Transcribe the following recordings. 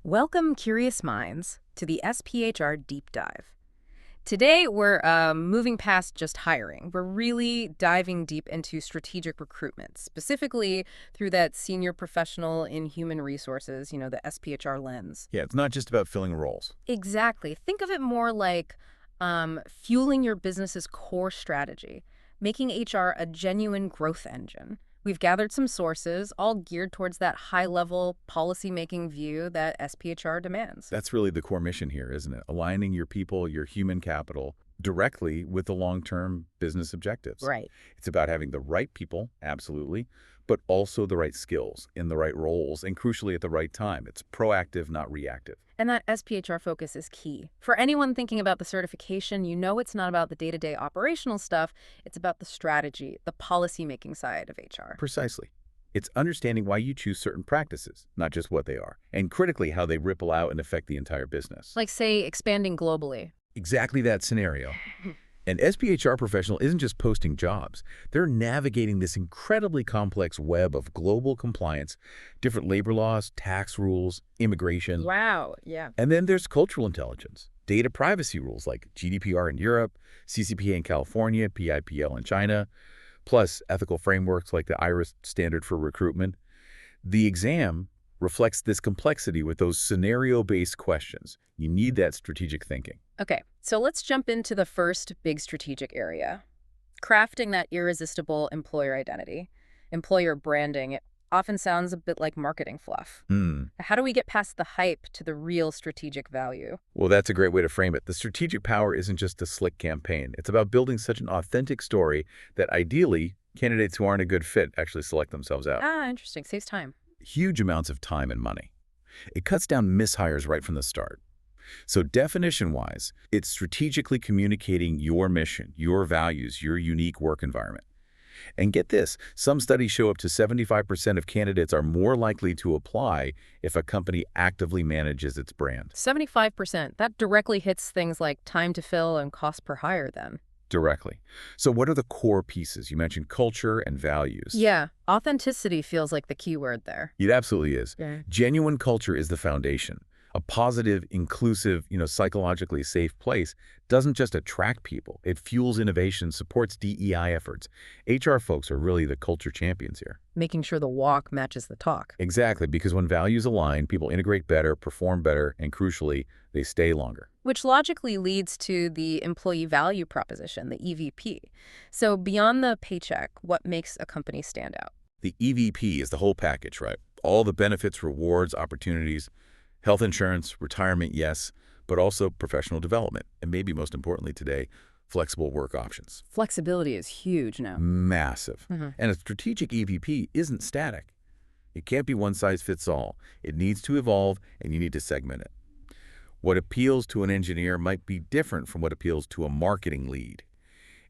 Welcome, curious minds, to the SPHR Deep Dive. Today, we're moving past just hiring. We're really diving deep into strategic recruitment, specifically through that senior professional in human resources, the SPHR lens. Yeah, it's not just about filling roles. Exactly. Think of it more like fueling your business's core strategy, making HR a genuine growth engine. We've gathered some sources, all geared towards that high-level policy-making view that SPHR demands. That's really the core mission here, isn't it? Aligning your people, your human capital, directly with the long-term business objectives. Right. It's about having the right people, absolutely, but also the right skills in the right roles, and crucially at the right time. It's proactive, not reactive. And that SPHR focus is key. For anyone thinking about the certification, it's not about the day-to-day operational stuff. It's about the strategy, the policy-making side of HR. Precisely. It's understanding why you choose certain practices, not just what they are, and critically how they ripple out and affect the entire business. Like, say, expanding globally. Exactly that scenario. An SPHR professional isn't just posting jobs. They're navigating this incredibly complex web of global compliance, different labor laws, tax rules, immigration. Wow, yeah. And then there's cultural intelligence, data privacy rules like GDPR in Europe, CCPA in California, PIPL in China, plus ethical frameworks like the IRIS standard for recruitment. The exam reflects this complexity with those scenario-based questions. You need that strategic thinking. Okay, so let's jump into the first big strategic area. Crafting that irresistible employer identity. Employer branding, it often sounds a bit like marketing fluff. How do we get past the hype to the real strategic value? Well, that's a great way to frame it. The strategic power isn't just a slick campaign. It's about building such an authentic story that ideally, candidates who aren't a good fit actually select themselves out. Ah, interesting. Saves time. Huge amounts of time and money. It cuts down mishires right from the start. So definition-wise, it's strategically communicating your mission, your values, your unique work environment. And get this, some studies show up to 75% of candidates are more likely to apply if a company actively manages its brand. 75%. That directly hits things like time to fill and cost per hire then. Directly. So what are the core pieces? You mentioned culture and values. Yeah, authenticity feels like the key word there. It absolutely is. Yeah. Genuine culture is the foundation. A positive, inclusive, psychologically safe place doesn't just attract people. It fuels innovation, supports DEI efforts. HR folks are really the culture champions here. Making sure the walk matches the talk. Exactly, because when values align, people integrate better, perform better, and crucially, they stay longer. Which logically leads to the employee value proposition, the EVP. So beyond the paycheck, what makes a company stand out? The EVP is the whole package, right? All the benefits, rewards, opportunities. Health insurance, retirement, yes, but also professional development, and maybe most importantly today, flexible work options. Flexibility is huge now. Massive. And a strategic EVP isn't static. It can't be one size fits all. It needs to evolve, and you need to segment it. What appeals to an engineer might be different from what appeals to a marketing lead.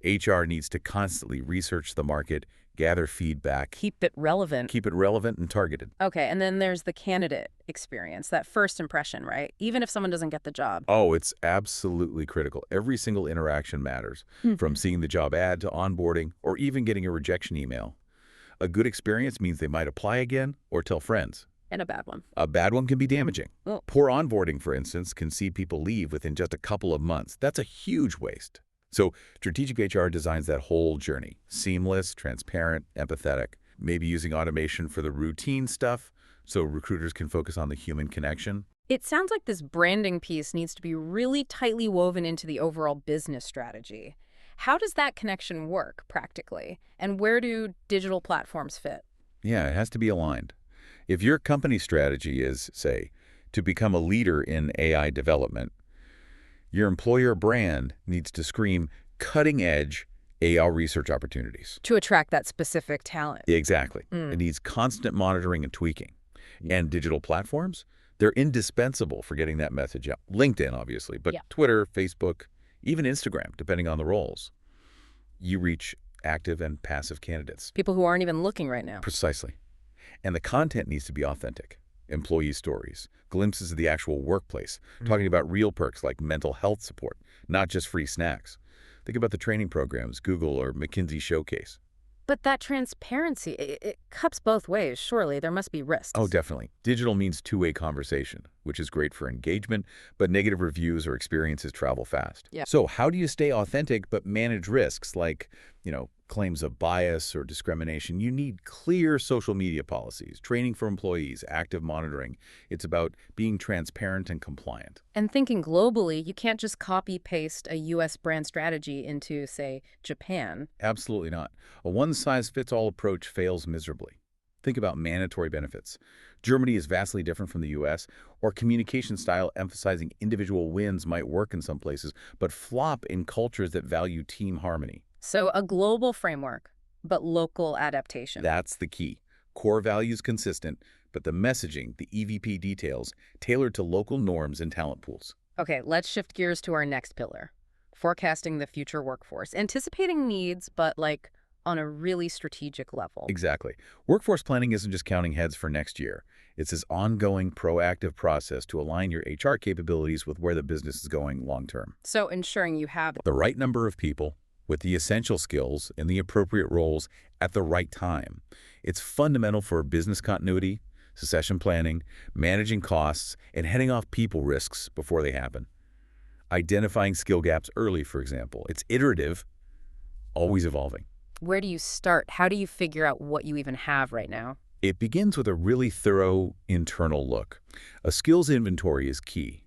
HR needs to constantly research the market, gather feedback. Keep it relevant. Keep it relevant and targeted. Okay, and then there's the candidate experience, that first impression, right? Even if someone doesn't get the job. Oh, it's absolutely critical. Every single interaction matters, from seeing the job ad to onboarding or even getting a rejection email. A good experience means they might apply again or tell friends. And a bad one. A bad one can be damaging. Oh. Poor onboarding, for instance, can see people leave within just a couple of months. That's a huge waste. So strategic HR designs that whole journey. Seamless, transparent, empathetic, maybe using automation for the routine stuff so recruiters can focus on the human connection. It sounds like this branding piece needs to be really tightly woven into the overall business strategy. How does that connection work practically? And where do digital platforms fit? Yeah, it has to be aligned. If your company strategy is, say, to become a leader in AI development, your employer brand needs to scream cutting-edge AI research opportunities. To attract that specific talent. Exactly. It needs constant monitoring and tweaking. And digital platforms, they're indispensable for getting that message out. LinkedIn, obviously, but Yeah. Twitter, Facebook, even Instagram, depending on the roles. You reach active and passive candidates. People who aren't even looking right now. Precisely. And the content needs to be authentic. Employee stories, glimpses of the actual workplace, talking about real perks like mental health support, not just free snacks. Think about the training programs Google or McKinsey showcase. But that transparency, it cuts both ways, surely. There must be Oh, risks. definitely. Digital means two-way conversation, which is great for engagement, but negative reviews or experiences travel fast. Yeah. So how do you stay authentic but manage risks like, claims of bias or discrimination? You need clear social media policies, training for employees, active monitoring. It's about being transparent and compliant. And thinking globally, you can't just copy-paste a U.S. brand strategy into, say, Japan. Absolutely not. A one-size-fits-all approach fails miserably. Think about mandatory benefits. Germany is vastly different from the US, or communication style emphasizing individual wins might work in some places, but flop in cultures that value team harmony. So a global framework, but local adaptation. That's the key. Core values consistent, but the messaging, the EVP details, tailored to local norms and talent pools. Okay, let's shift gears to our next pillar, forecasting the future workforce, anticipating needs, but like on a really strategic level. Exactly. Workforce planning isn't just counting heads for next year. It's this ongoing, proactive process to align your HR capabilities with where the business is going long term. So ensuring you have The right number of people with the essential skills in the appropriate roles at the right time. It's fundamental for business continuity, succession planning, managing costs, and heading off people risks before they happen. Identifying skill gaps early, for example. It's iterative, always evolving. where do you start? How do you figure out what you even have right now? It begins with a really thorough internal look. A skills inventory is key.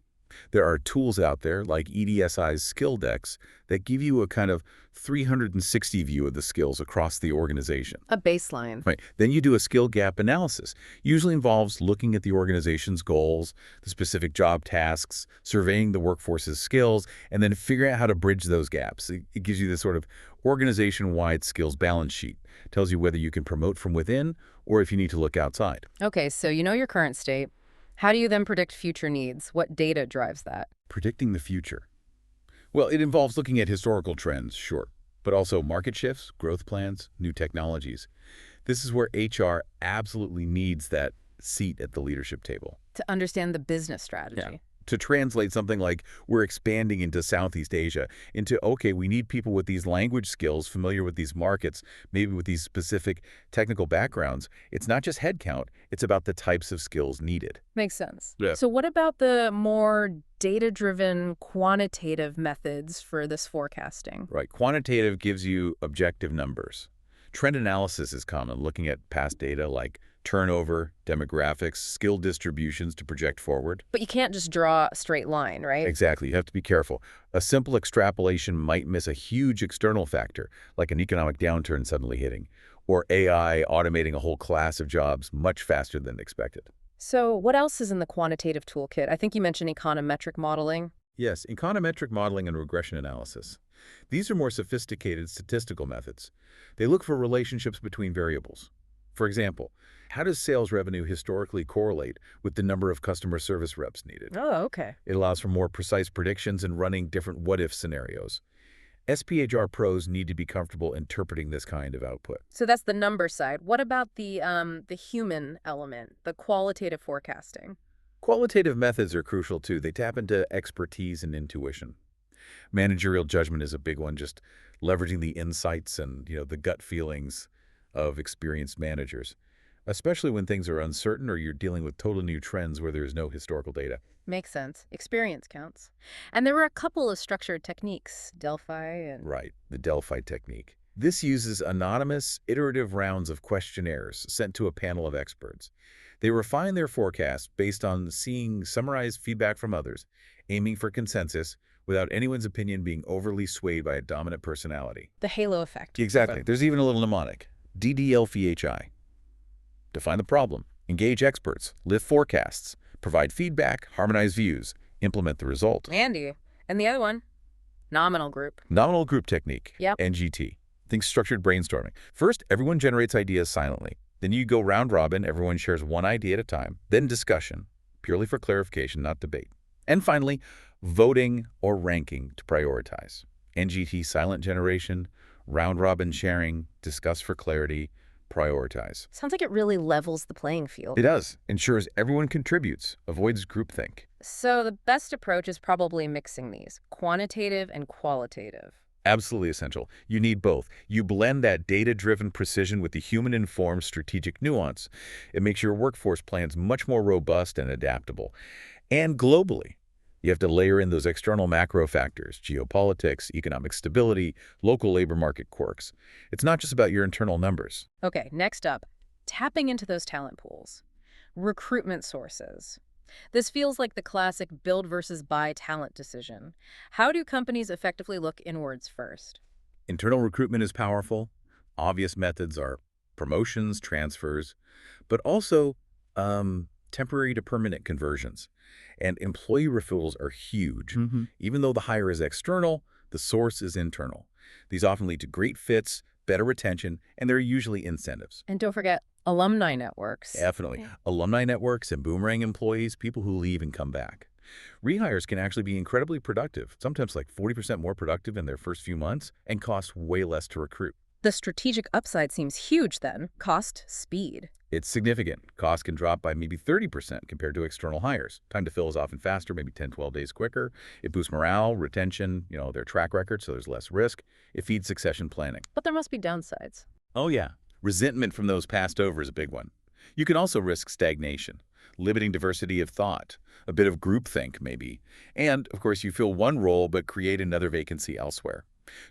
There are tools out there like EDSI's skill decks that give you a kind of 360 view of the skills across the organization. A baseline. Right. Then you do a skill gap analysis. Usually involves looking at the organization's goals, the specific job tasks, surveying the workforce's skills, and then figuring out how to bridge those gaps. It gives you this sort of organization-wide skills balance sheet. Tells you whether you can promote from within or if you need to look outside. Okay, so you know your current state. How do you then predict future needs? What data drives that? Predicting the future. Well, it involves looking at historical trends, sure, but also market shifts, growth plans, new technologies. This is where HR absolutely needs that seat at the leadership table. To understand the business strategy. Yeah. To translate something like we're expanding into Southeast Asia into, okay, we need people with these language skills, familiar with these markets, maybe with these specific technical backgrounds. It's not just headcount, it's about the types of skills needed. Makes sense. Yeah. So what about the more data-driven quantitative methods for this forecasting? Right. Quantitative gives you objective numbers. Trend analysis is common, looking at past data like turnover, demographics, skill distributions to project forward. But you can't just draw a straight line, right? Exactly. You have to be careful. A simple extrapolation might miss a huge external factor, like an economic downturn suddenly hitting, or AI automating a whole class of jobs much faster than expected. So what else is in the quantitative toolkit? I think you mentioned econometric modeling. Yes, econometric modeling and regression analysis. These are more sophisticated statistical methods. They look for relationships between variables. For example, how does sales revenue historically correlate with the number of customer service reps needed? Oh, okay. It allows for more precise predictions and running different what-if scenarios. SPHR pros need to be comfortable interpreting this kind of output. So that's the number side. What about the human element, the qualitative forecasting? Qualitative methods are crucial too. They tap into expertise and intuition. Managerial judgment is a big one, just leveraging the insights and the gut feelings of experienced managers, especially when things are uncertain or you're dealing with totally new trends where there's no historical data. Makes sense. Experience counts. And there were a couple of structured techniques, Delphi and... Right, the Delphi technique. This uses anonymous, iterative rounds of questionnaires sent to a panel of experts. They refine their forecast based on seeing summarized feedback from others, aiming for consensus without anyone's opinion being overly swayed by a dominant personality. The halo effect. Exactly. There's even a little mnemonic. DDLPHI. Define the problem, engage experts, lift forecasts, provide feedback, harmonize views, implement the result. Andy. And the other one? Nominal group. Nominal group technique, Yep. NGT. Think structured brainstorming. First, everyone generates ideas silently. Then you go round robin, everyone shares one idea at a time. Then discussion, purely for clarification, not debate. And finally, voting or ranking to prioritize. NGT silent generation, round robin sharing, discuss for clarity, prioritize. Sounds like it really levels the playing field. It does. Ensures everyone contributes, avoids groupthink. So the best approach is probably mixing these, quantitative and qualitative. Absolutely essential. You need both. You blend that data-driven precision with the human-informed strategic nuance. It makes your workforce plans much more robust and adaptable. And globally, you have to layer in those external macro factors, geopolitics, economic stability, local labor market quirks. It's not just about your internal numbers. Okay, next up, tapping into those talent pools. Recruitment sources. This feels like the classic build versus buy talent decision. How do companies effectively look inwards first? Internal recruitment is powerful. Obvious methods are promotions, transfers, but also temporary to permanent conversions. And employee referrals are huge. Even though the hire is external, the source is internal. These often lead to great fits, better retention, and there are usually incentives. And don't forget alumni networks. Definitely. Alumni networks and boomerang employees, people who leave and come back. Rehires can actually be incredibly productive, sometimes like 40% more productive in their first few months, and cost way less to recruit. The strategic upside seems huge then. Cost, speed. It's significant. Costs can drop by maybe 30% compared to external hires. Time to fill is often faster, maybe 10, 12 days quicker. It boosts morale, retention, their track record, so there's less risk. It feeds succession planning. But there must be downsides. Oh yeah, resentment from those passed over is a big one. You can also risk stagnation, limiting diversity of thought, a bit of groupthink maybe. And, of course, you fill one role but create another vacancy elsewhere.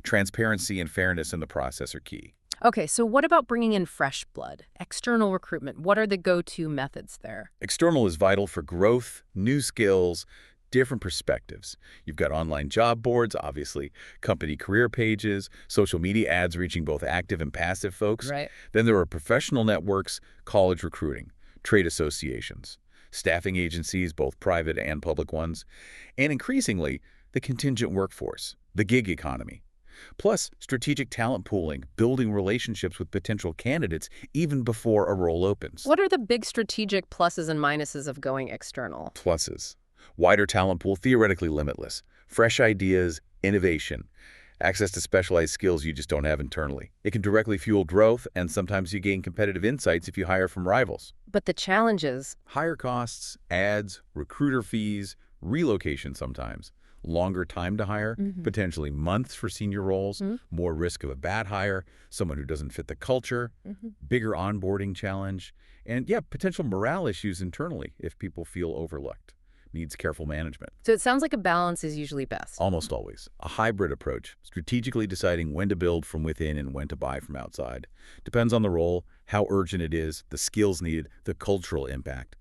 Transparency and fairness in the process are key. Okay, so what about bringing in fresh blood? External recruitment, what are the go-to methods there? External is vital for growth, new skills, different perspectives. You've got online job boards, obviously, company career pages, social media ads reaching both active and passive folks. Right. Then there are professional networks, college recruiting, trade associations, staffing agencies, both private and public ones, and increasingly, the contingent workforce, the gig economy. Plus, strategic talent pooling, building relationships with potential candidates even before a role opens. What are the big strategic pluses and minuses of going external? Pluses. Wider talent pool, theoretically limitless. Fresh ideas, innovation. Access to specialized skills you just don't have internally. It can directly fuel growth, and sometimes you gain competitive insights if you hire from rivals. But the challenges. Higher costs, ads, recruiter fees, relocation sometimes. Longer time to hire, potentially months for senior roles, more risk of a bad hire, someone who doesn't fit the culture, bigger onboarding challenge, and potential morale issues internally if people feel overlooked. Needs careful management. So it sounds like a balance is usually best. Almost always. A hybrid approach, strategically deciding when to build from within and when to buy from outside. Depends on the role, how urgent it is, the skills needed, the cultural impact.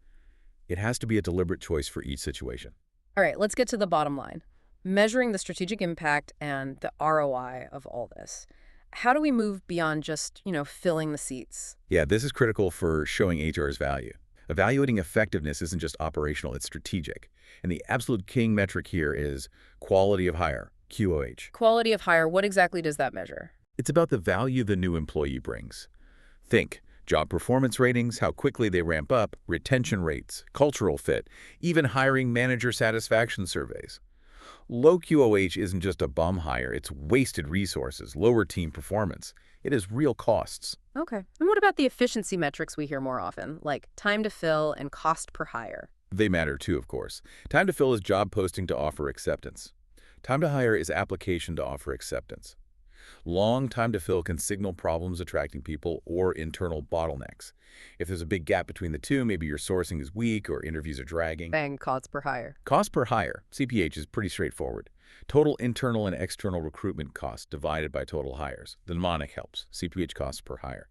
It has to be a deliberate choice for each situation. All right, let's get to the bottom line. Measuring the strategic impact and the ROI of all this. How do we move beyond just, filling the seats? Yeah, this is critical for showing HR's value. Evaluating effectiveness isn't just operational, it's strategic. And the absolute king metric here is quality of hire, QOH. Quality of hire, what exactly does that measure? It's about the value the new employee brings. Think job performance ratings, how quickly they ramp up, retention rates, cultural fit, even hiring manager satisfaction surveys. Low QOH isn't just a bum hire, it's wasted resources, lower team performance. It is real costs. Okay. And what about the efficiency metrics we hear more often, like time to fill and cost per hire? They matter too, of course. Time to fill is job posting to offer acceptance. Time to hire is application to offer acceptance. Long time to fill can signal problems attracting people or internal bottlenecks. If there's a big gap between the two, maybe your sourcing is weak or interviews are dragging. Bang, cost per hire. Cost per hire, CPH, is pretty straightforward. Total internal and external recruitment costs divided by total hires. The mnemonic helps, CPH costs per hire.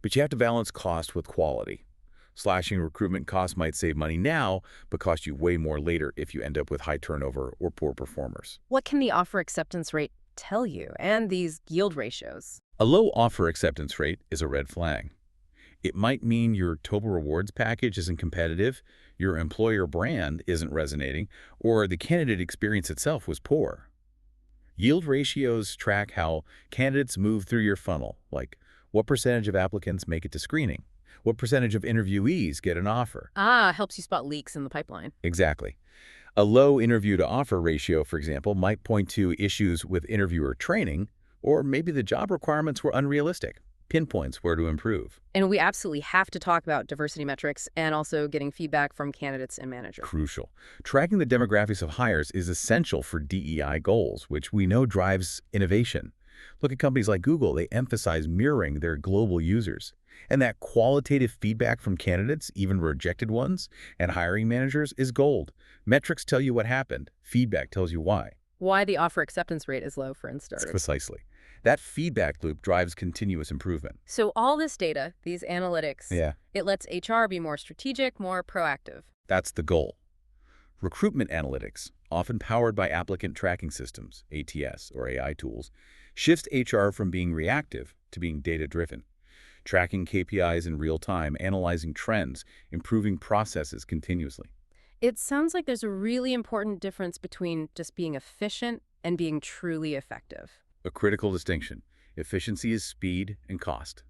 But you have to balance cost with quality. Slashing recruitment costs might save money now, but cost you way more later if you end up with high turnover or poor performers. What can the offer acceptance rate tell you, and these yield ratios? A low offer acceptance rate is a red flag. It might mean your total rewards package isn't competitive, your employer brand isn't resonating, or the candidate experience itself was poor. Yield ratios track how candidates move through your funnel, like what percentage of applicants make it to screening, what percentage of interviewees get an offer. Helps you spot leaks in the pipeline. Exactly. A low interview-to-offer ratio, for example, might point to issues with interviewer training, or maybe the job requirements were unrealistic. pinpoints where to improve. And we absolutely have to talk about diversity metrics and also getting feedback from candidates and managers. Crucial. Tracking the demographics of hires is essential for DEI goals, which we know drives innovation. Look at companies like Google. They emphasize mirroring their global users. And that qualitative feedback from candidates, even rejected ones, and hiring managers is gold. Metrics tell you what happened. Feedback tells you why. Why the offer acceptance rate is low, for instance. Precisely. That feedback loop drives continuous improvement. So all this data, these analytics, Yeah, it lets HR be more strategic, more proactive. that's the goal. Recruitment analytics, often powered by applicant tracking systems, ATS or AI tools, shifts HR from being reactive to being data-driven. Tracking KPIs in real time, analyzing trends, improving processes continuously. It sounds like there's a really important difference between just being efficient and being truly effective. A critical distinction. Efficiency is speed and cost.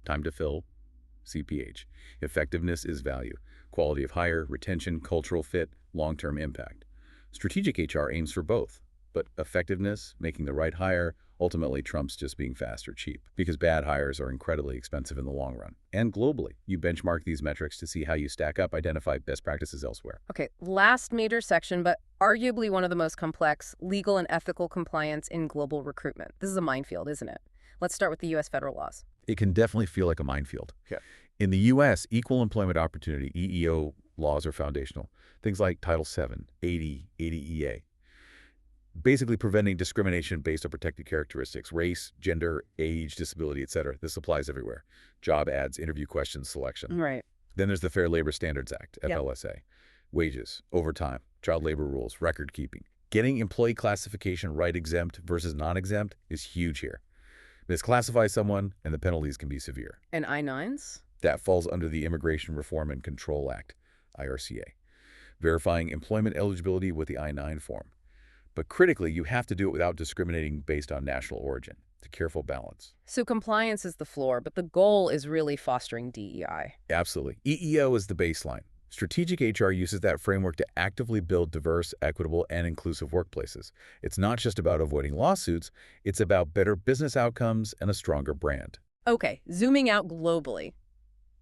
Time to fill, CPH. Effectiveness is value. Quality of hire, retention, cultural fit, long-term impact. Strategic HR aims for both, but effectiveness, making the right hire, ultimately trumps just being fast or cheap, because bad hires are incredibly expensive in the long run. And globally, you benchmark these metrics to see how you stack up, identify best practices elsewhere. Okay, last major section, but arguably one of the most complex, legal and ethical compliance in global recruitment. This is a minefield, isn't it? Let's start with the U.S. federal laws. It can definitely feel like a minefield. Yeah. In the U.S., equal employment opportunity, EEO laws are foundational. Things like Title VII, 80EA. Basically preventing discrimination based on protected characteristics, race, gender, age, disability, etc. This applies everywhere. Job ads, interview questions, selection. Right. Then there's the Fair Labor Standards Act, Yep. FLSA. Wages, overtime, child labor rules, record keeping. Getting employee classification right exempt versus non-exempt is huge here. Misclassify someone and the penalties can be severe. And I-9s? That falls under the Immigration Reform and Control Act, IRCA. Verifying employment eligibility with the I-9 form. But critically, you have to do it without discriminating based on national origin. It's a careful balance. So compliance is the floor, but the goal is really fostering DEI. Absolutely. EEO is the baseline. Strategic HR uses that framework to actively build diverse, equitable, and inclusive workplaces. It's not just about avoiding lawsuits, it's about better business outcomes and a stronger brand. Okay, zooming out globally,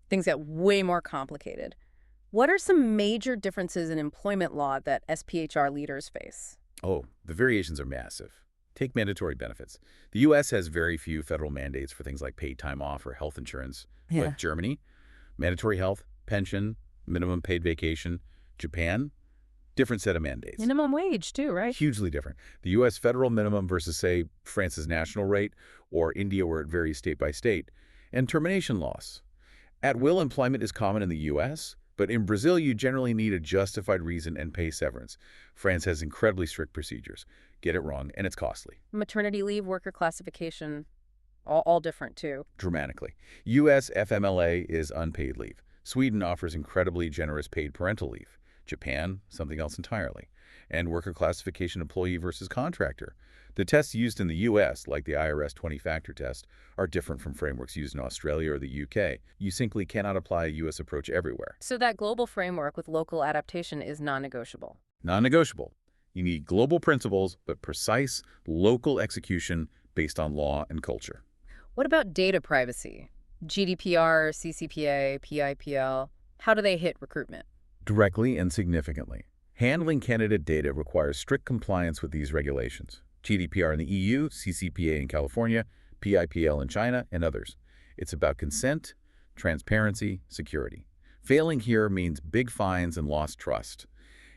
things get way more complicated. What are some major differences in employment law that SPHR leaders face? Oh, the variations are massive. Take mandatory benefits. The U.S. has very few federal mandates for things like paid time off or health insurance. Yeah. But Germany, mandatory health, pension, minimum paid vacation. Japan, different set of mandates. Minimum wage too, right? Hugely different. The U.S. federal minimum versus, say, France's national rate, or India where it varies state by state. And termination laws. At-will employment is common in the U.S., but in Brazil, you generally need a justified reason and pay severance. France has incredibly strict procedures. Get it wrong, and it's costly. Maternity leave, worker classification, all different too. Dramatically. U.S. FMLA is unpaid leave. Sweden offers incredibly generous paid parental leave. Japan, something else entirely. And worker classification employee versus contractor. The tests used in the U.S., like the IRS 20-factor test, are different from frameworks used in Australia or the U.K. You simply cannot apply a U.S. approach everywhere. So that global framework with local adaptation is non-negotiable. Non-negotiable. You need global principles, but precise, local execution based on law and culture. What about data privacy? GDPR, CCPA, PIPL, how do they hit recruitment? Directly and significantly. Handling candidate data requires strict compliance with these regulations. GDPR in the EU, CCPA in California, PIPL in China, and others. It's about consent, transparency, security. Failing here means big fines and lost trust.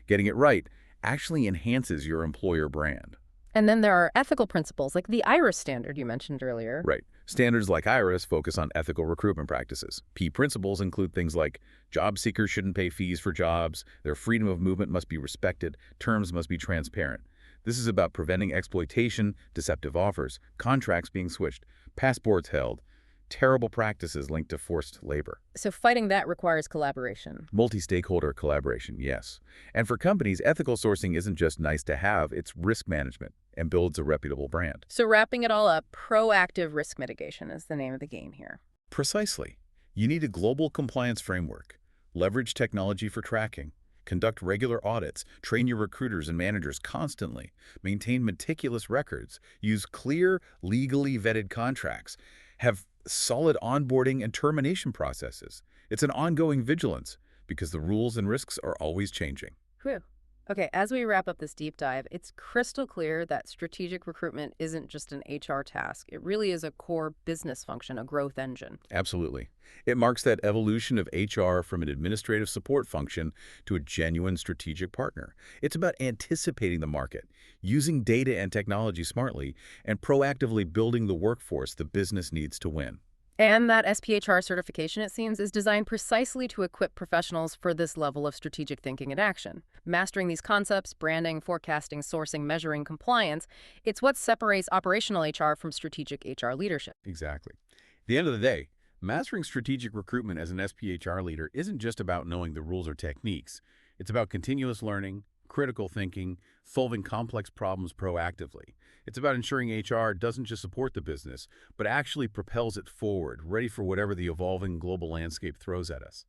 Getting it right actually enhances your employer brand. And then there are ethical principles like the IRIS standard you mentioned earlier. Right. Standards like IRIS focus on ethical recruitment practices. Key principles include things like job seekers shouldn't pay fees for jobs, their freedom of movement must be respected, terms must be transparent. This is about preventing exploitation, deceptive offers, contracts being switched, passports held, terrible practices linked to forced labor. So fighting that requires collaboration. Multi-stakeholder collaboration, yes. And for companies, ethical sourcing isn't just nice to have, it's risk management and builds a reputable brand. So wrapping it all up, proactive risk mitigation is the name of the game here. Precisely. You need a global compliance framework, leverage technology for tracking, conduct regular audits, train your recruiters and managers constantly, maintain meticulous records, use clear, legally vetted contracts, have Solid onboarding and termination processes. It's an ongoing vigilance because the rules and risks are always changing. Whew. Okay, as we wrap up this deep dive, it's crystal clear that strategic recruitment isn't just an HR task. It really is a core business function, a growth engine. Absolutely. It marks that evolution of HR from an administrative support function to a genuine strategic partner. It's about anticipating the market, using data and technology smartly, and proactively building the workforce the business needs to win. And that SPHR certification, it seems, is designed precisely to equip professionals for this level of strategic thinking and action. Mastering these concepts, branding, forecasting, sourcing, measuring, compliance, it's what separates operational HR from strategic HR leadership. Exactly. At the end of the day, mastering strategic recruitment as an SPHR leader isn't just about knowing the rules or techniques. It's about continuous learning, critical thinking, solving complex problems proactively. It's about ensuring HR doesn't just support the business, but actually propels it forward, ready for whatever the evolving global landscape throws at us.